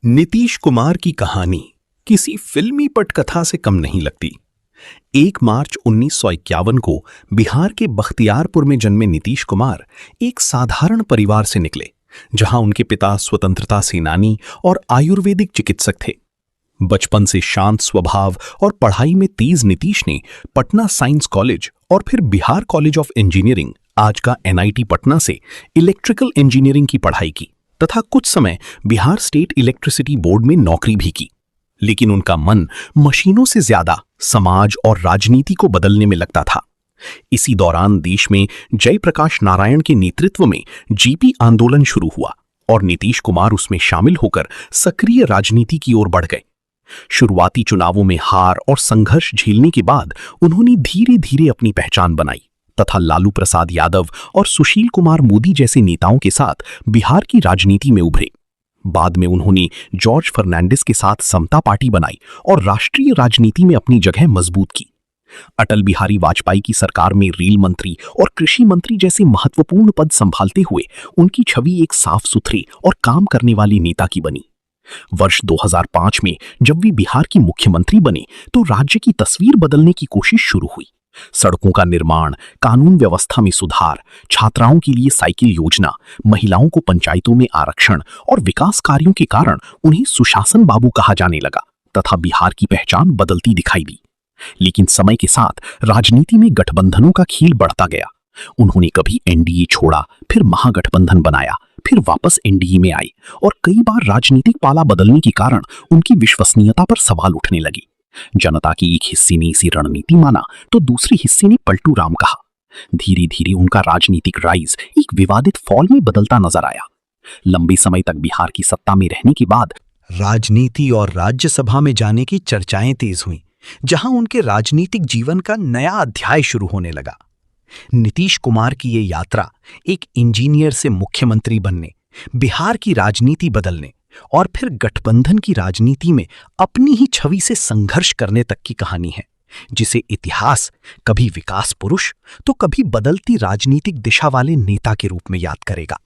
नीतीश कुमार की कहानी किसी फिल्मी पटकथा से कम नहीं लगती। 1 मार्च 1951 को बिहार के बख्तियारपुर में जन्मे नीतीश कुमार एक साधारण परिवार से निकले, जहां उनके पिता स्वतंत्रता सेनानी और आयुर्वेदिक चिकित्सक थे। बचपन से शांत स्वभाव और पढ़ाई में तेज नीतीश ने पटना साइंस कॉलेज और फिर बिहार कॉलेज ऑफ इंजीनियरिंग, आज का NIT पटना, से इलेक्ट्रिकल इंजीनियरिंग की पढ़ाई की तथा कुछ समय बिहार स्टेट इलेक्ट्रिसिटी बोर्ड में नौकरी भी की। लेकिन उनका मन मशीनों से ज्यादा समाज और राजनीति को बदलने में लगता था। इसी दौरान देश में जयप्रकाश नारायण के नेतृत्व में GP आंदोलन शुरू हुआ और नीतीश कुमार उसमें शामिल होकर सक्रिय राजनीति की ओर बढ़ गए। शुरुआती चुनावों में हार और संघर्ष झेलने के बाद उन्होंने धीरे धीरे अपनी पहचान बनाई तथा लालू प्रसाद यादव और सुशील कुमार मोदी जैसे नेताओं के साथ बिहार की राजनीति में उभरे। बाद में उन्होंने जॉर्ज फर्नांडिस के साथ समता पार्टी बनाई और राष्ट्रीय राजनीति में अपनी जगह मजबूत की। अटल बिहारी वाजपेयी की सरकार में रेल मंत्री और कृषि मंत्री जैसे महत्वपूर्ण पद संभालते हुए उनकी छवि एक साफ सुथरे और काम करने वाले नेता की बनी। वर्ष 2005 में जब वे बिहार की मुख्यमंत्री बने तो राज्य की तस्वीर बदलने की कोशिश शुरू हुई। सड़कों का निर्माण, कानून व्यवस्था में सुधार, छात्राओं के लिए साइकिल योजना, महिलाओं को पंचायतों में आरक्षण और विकास कार्यों के कारण उन्हें सुशासन बाबू कहा जाने लगा तथा बिहार की पहचान बदलती दिखाई दी। लेकिन समय के साथ राजनीति में गठबंधनों का खेल बढ़ता गया। उन्होंने कभी NDA छोड़ा, फिर महागठबंधन बनाया, फिर वापस NDA में आए और कई बार राजनीतिक पाला बदलने के कारण उनकी विश्वसनीयता पर सवाल उठने लगे। जनता के एक हिस्से ने इसे रणनीति माना तो दूसरे हिस्से ने पलटू राम कहा। धीरे धीरे उनका राजनीतिक राइज एक विवादित फॉल में बदलता नजर आया। लंबे समय तक बिहार की सत्ता में रहने के बाद राजनीति और राज्यसभा में जाने की चर्चाएं तेज हुईं, जहां उनके राजनीतिक जीवन का नया अध्याय शुरू होने लगा। नीतीश कुमार की ये यात्रा एक इंजीनियर से मुख्यमंत्री बनने, बिहार की राजनीति बदलने और फिर गठबंधन की राजनीति में अपनी ही छवि से संघर्ष करने तक की कहानी है, जिसे इतिहास कभी विकास पुरुष तो कभी बदलती राजनीतिक दिशा वाले नेता के रूप में याद करेगा।